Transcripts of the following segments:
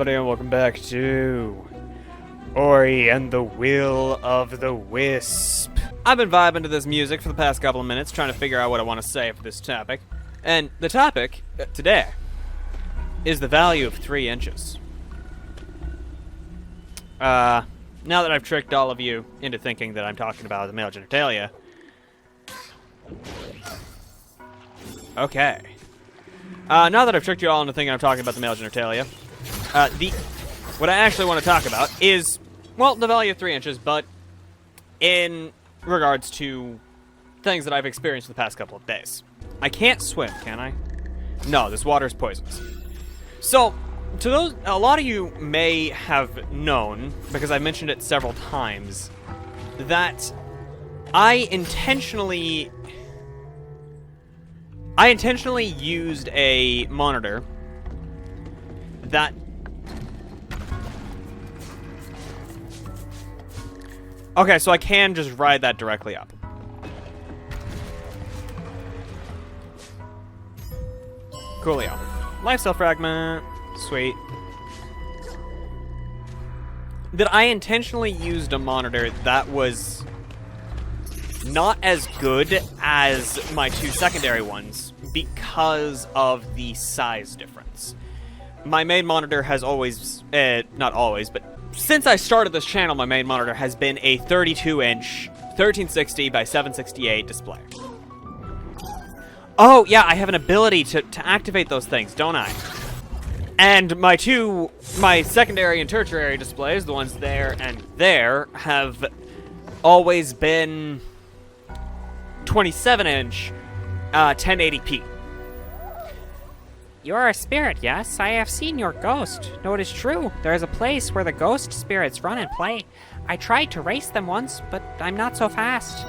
everybody, and welcome back to Ori and the Will of the Wisp. I've been vibing to this music for the past couple of minutes, trying to figure out what I want to say for this topic. And the topic today is the value of 3 inches. Now that I've tricked all of you into thinking that I'm talking about the male genitalia. Okay. Now that I've tricked you all into thinking I'm talking about the male genitalia, what I actually want to talk about is, well, the value of 3 inches, but in regards to things that I've experienced the past couple of days. I can't swim, can I? No, this water is poisonous. So, to those, a lot of you may have known, because I've mentioned it several times, that I intentionally used a monitor that okay, so I can just ride that directly up. Coolio. Lifesteal fragment. Sweet. That I intentionally used a monitor that was not as good as my 2 secondary ones because of the size difference. My main monitor has always, not always, but since I started this channel, my main monitor has been a 32-inch 1360 by 768 display. Oh, yeah, I have an ability to activate those things, don't I? And my secondary and tertiary displays, the ones there and there, have always been 27-inch 1080p. You are a spirit, yes? I have seen your ghost. No, it is true. There is a place where the ghost spirits run and play. I tried to race them once, but I'm not so fast.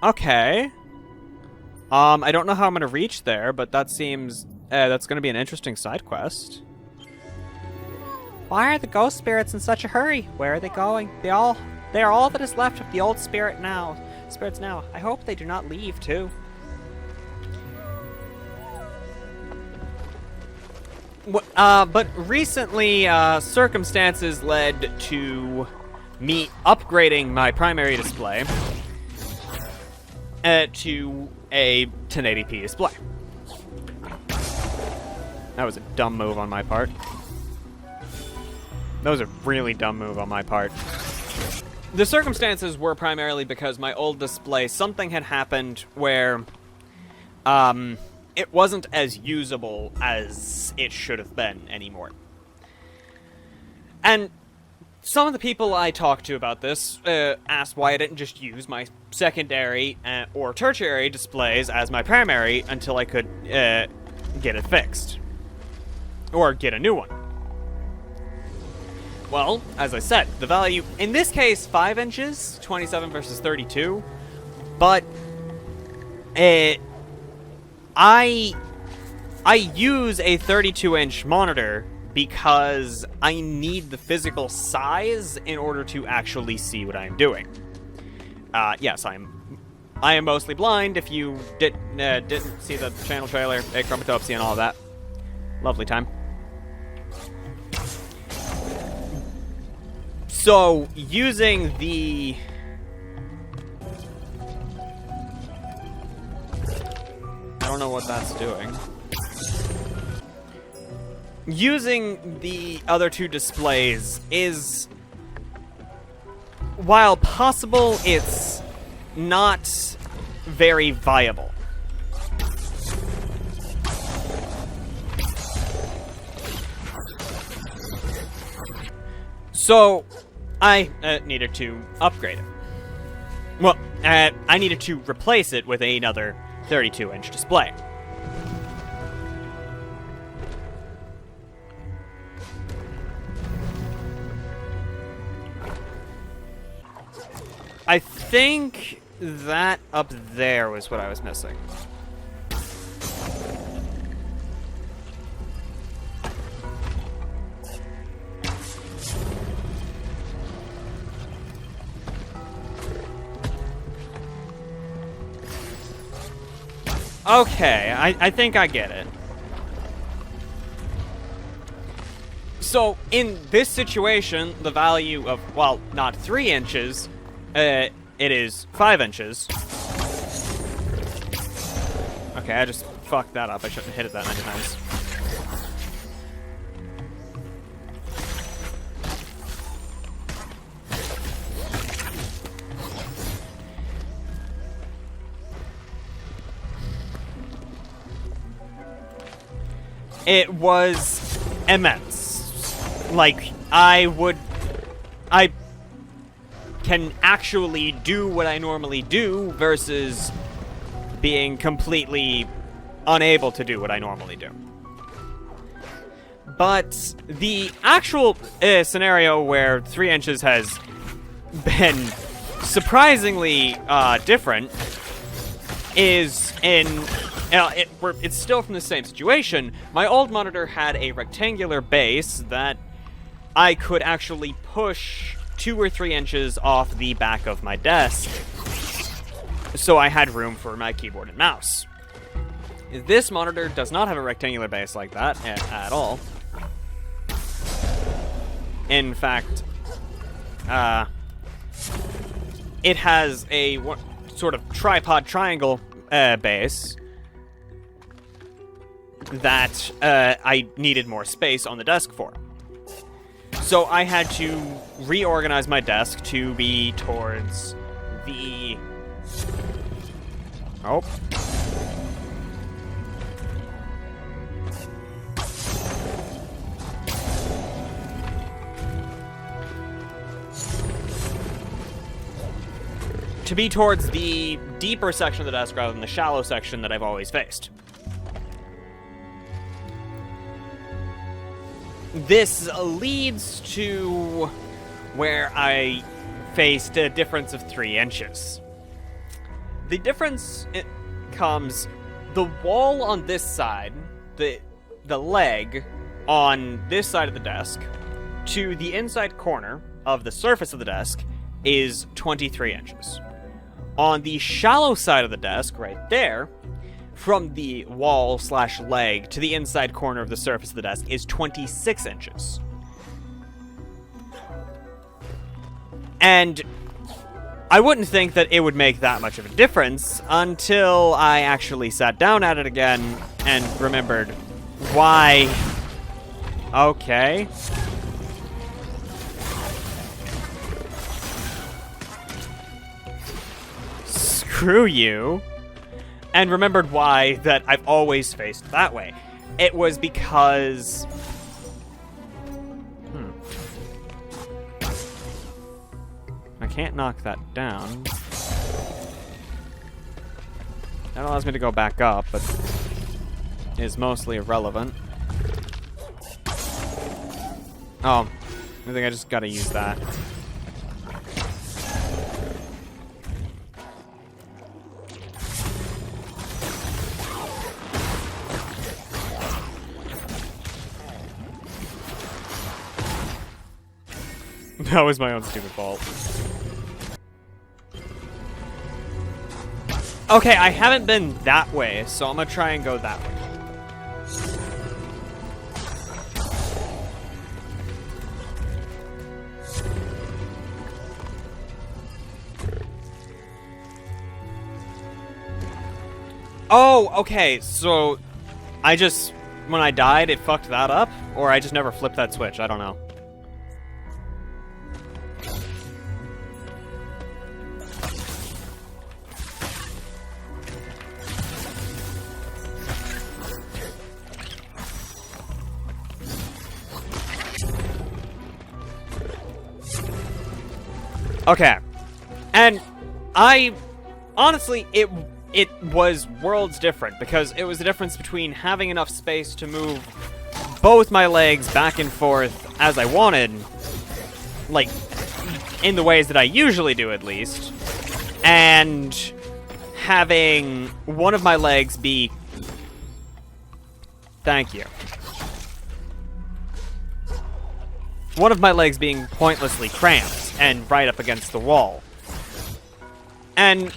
Okay. I don't know how I'm gonna reach there, but that seems that's gonna be an interesting side quest. Why are the ghost spirits in such a hurry? Where are they going? They are all that is left of the old spirits now. I hope they do not leave too. But recently, circumstances led to me upgrading my primary display to a 1080p display. That was a dumb move on my part. That was a really dumb move on my part. The circumstances were primarily because my old display, something had happened where, it wasn't as usable as it should have been anymore. And some of the people I talked to about this asked why I didn't just use my secondary or tertiary displays as my primary until I could get it fixed. Or get a new one. Well, as I said, the value, in this case, 5 inches, 27 versus 32, but I use a 32-inch monitor because I need the physical size in order to actually see what I'm doing. Yes, I am mostly blind. If you didn't see the channel trailer, Chromatopsy and all of that, lovely time. So using the I don't know what that's doing. Using the other 2 displays is, while possible, it's not very viable. So, I needed to upgrade it. Well, I needed to replace it with another 32-inch display. I think that up there was what I was missing. Okay, I think I get it. So, in this situation, the value of, well, not 3 inches, it is 5 inches. Okay, I just fucked that up. I shouldn't have hit it that many times. It was immense. Like, I can actually do what I normally do versus being completely unable to do what I normally do. But the actual scenario where 3 inches has been surprisingly different is in... it's still from the same situation. My old monitor had a rectangular base that I could actually push 2 or 3 inches off the back of my desk, so I had room for my keyboard and mouse. This monitor does not have a rectangular base like that at all. In fact, it has a sort of tripod triangle base that I needed more space on the desk for. So I had to reorganize my desk to be towards the... Oh. To be towards the deeper section of the desk rather than the shallow section that I've always faced. This leads to where I faced a difference of 3 inches. The difference comes, the wall on this side, the leg on this side of the desk, to the inside corner of the surface of the desk is 23 inches. On the shallow side of the desk, right there, from the wall/leg to the inside corner of the surface of the desk is 26 inches. And I wouldn't think that it would make that much of a difference until I actually sat down at it again and remembered why... Okay. Screw you. And remembered why that I've always faced that way. It was because... I can't knock that down. That allows me to go back up, but is mostly irrelevant. Oh, I think I just gotta use that. That was my own stupid fault. Okay, I haven't been that way, so I'm gonna try and go that way. Oh, okay, so I just, when I died, it fucked that up? Or I just never flipped that switch, I don't know. Okay, and honestly, it was worlds different, because it was the difference between having enough space to move both my legs back and forth as I wanted, like, in the ways that I usually do at least, and having one of my legs be... Thank you. One of my legs being pointlessly cramped and right up against the wall. And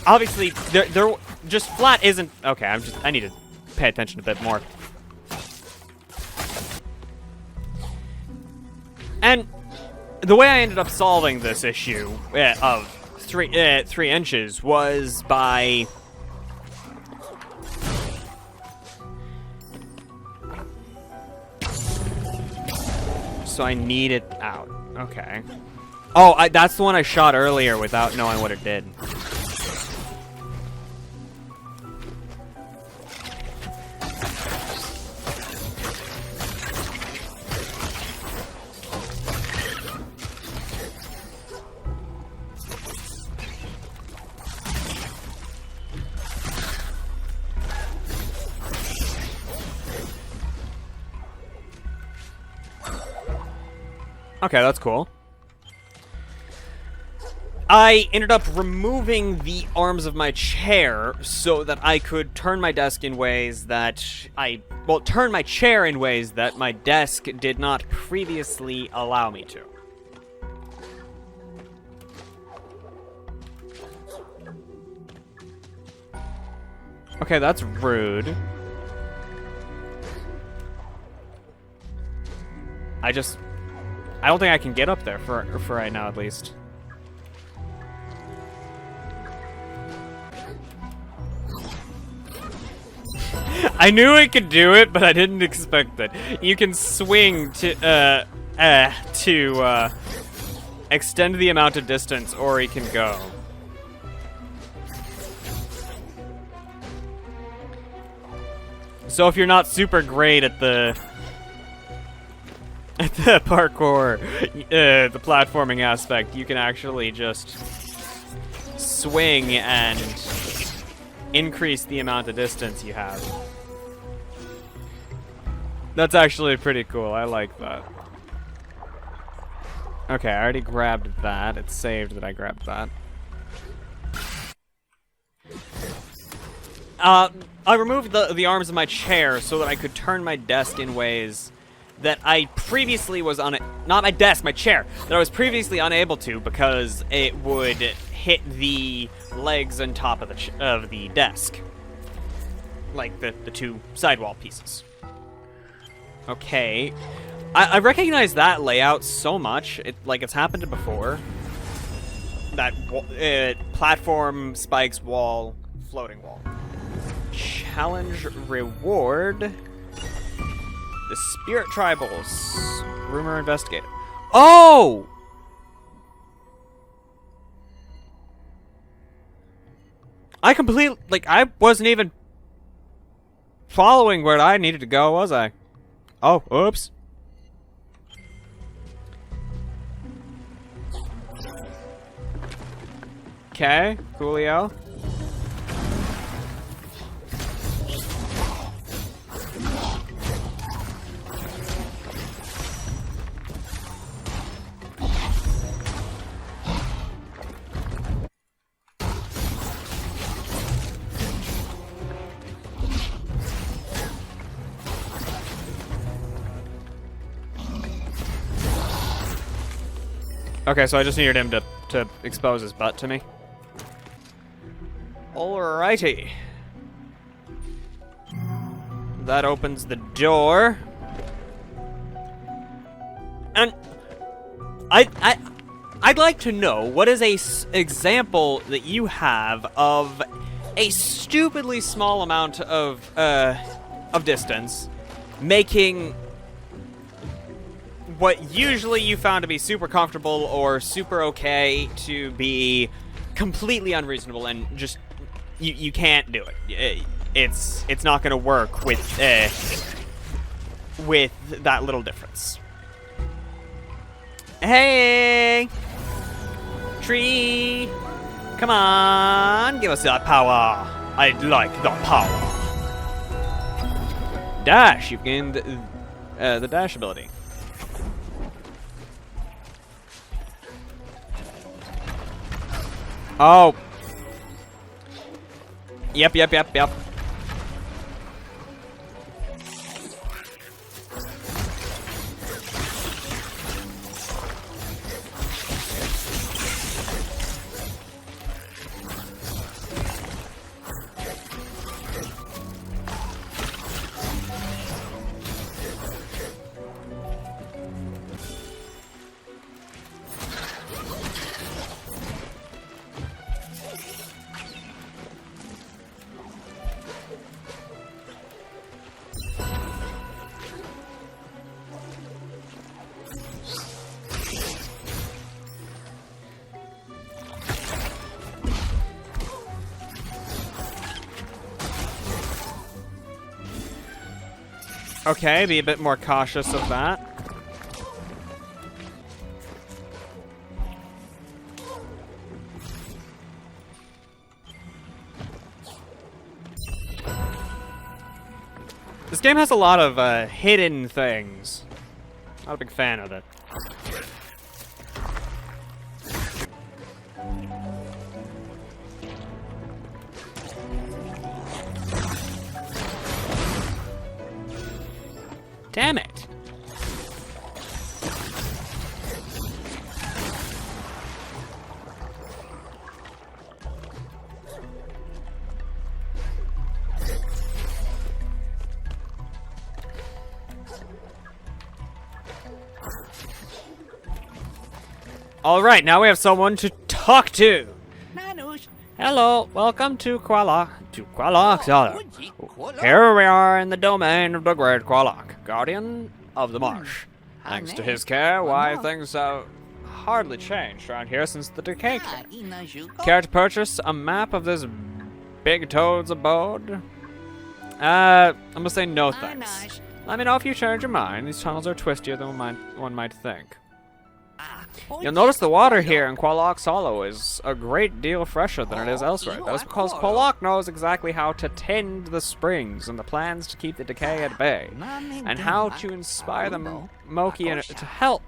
obviously, there just flat isn't... Okay, I need to pay attention a bit more. And the way I ended up solving this issue of 3 inches was by... So I need it out. Okay. Oh, that's the one I shot earlier without knowing what it did. Okay, that's cool. I ended up removing the arms of my chair so that I could turn my desk in ways that turn my chair in ways that my desk did not previously allow me to. Okay, that's rude. I don't think I can get up there for right now, at least. I knew I could do it, but I didn't expect it. You can swing to extend the amount of distance, or he can go. So if you're not super great at the parkour, the platforming aspect, you can actually just swing and increase the amount of distance you have. That's actually pretty cool. I like that. Okay, I already grabbed that. It's saved that I grabbed that. I removed the arms of my chair so that I could turn my desk in ways that I previously was not my desk, my chair, that I was previously unable to because it would hit the legs on top of the desk, like the two sidewall pieces. Okay, I recognize that layout so much. It's happened before. That platform, spikes, wall, floating wall. Challenge reward. The Spirit Tribals. Rumor investigated. Oh! I wasn't even following where I needed to go, was I? Oh, oops. Okay, coolio. Okay, so I just needed him to expose his butt to me. Alrighty. That opens the door. And I'd like to know what is a example that you have of a stupidly small amount of distance making what usually you found to be super comfortable or super okay to be completely unreasonable and just you can't do it. It's not going to work with that little difference. Hey, tree, come on, give us that power. I'd like the power. Dash. You've gained the dash ability. Oh. Yep. Okay, be a bit more cautious of that. This game has a lot of hidden things. Not a big fan of it. Damn it. All right, now we have someone to talk to. Hello, welcome to Qualok. Here we are in the domain of the great Qualok, guardian of the marsh. Thanks to his care, why things have hardly changed around here since the decay came. Care to purchase a map of this big toad's abode? I'm gonna say no thanks. Let me know if you change your mind. These tunnels are twistier than one might think. You'll notice the water here in Qualok's Hollow is a great deal fresher than it is elsewhere. That is because Qualok knows exactly how to tend the springs and the plans to keep the decay at bay, and how to inspire the Moki to help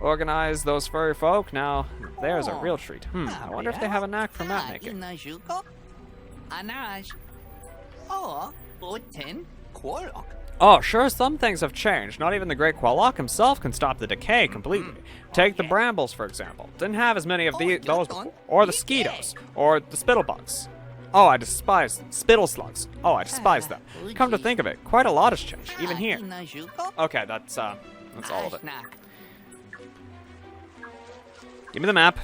organize those furry folk. Now, there's a real treat. I wonder if they have a knack for map making. Oh, sure, some things have changed. Not even the great Qualok himself can stop the decay completely. Take the brambles, for example. Didn't have as many of those before. Or the skeetos. Or the spittlebugs. Oh, I despise them. Spittle slugs. Oh, I despise them. Come to think of it, quite a lot has changed, even here. Okay, that's all of it. Give me the map.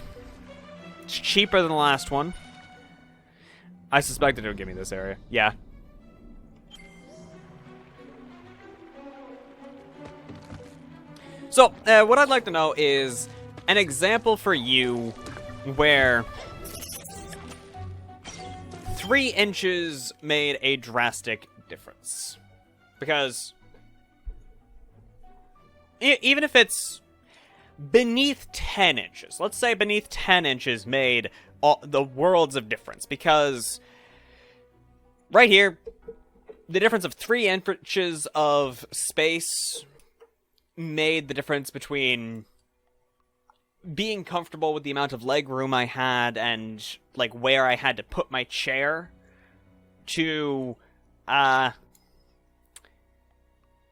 It's cheaper than the last one. I suspected it would give me this area. Yeah. So, what I'd like to know is an example for you where 3 inches made a drastic difference. Because even if it's beneath 10 inches, let's say beneath 10 inches made the worlds of difference. Because right here, the difference of 3 inches of space made the difference between being comfortable with the amount of leg room I had and like where I had to put my chair to I'm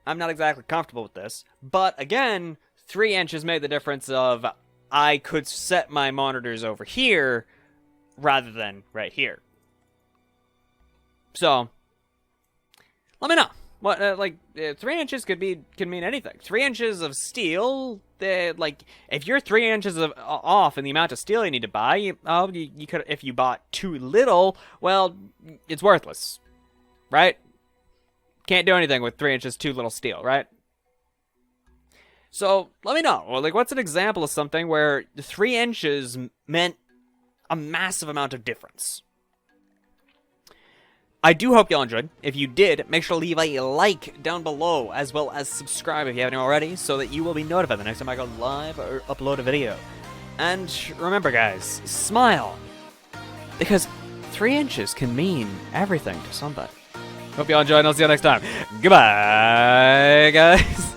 not exactly comfortable with this, but again 3 inches made the difference of I could set my monitors over here rather than right here. So let me know. What, 3 inches can mean anything. 3 inches of steel, like, if you're 3 inches off in the amount of steel you need to buy, you could, if you bought too little, well, it's worthless, right? Can't do anything with 3 inches too little steel, right? So, let me know, like, what's an example of something where 3 inches meant a massive amount of difference? I do hope y'all enjoyed. If you did, make sure to leave a like down below, as well as subscribe if you haven't already, so that you will be notified the next time I go live or upload a video. And remember, guys, smile, because 3 inches can mean everything to somebody. Hope y'all enjoyed, and I'll see you next time. Goodbye, guys.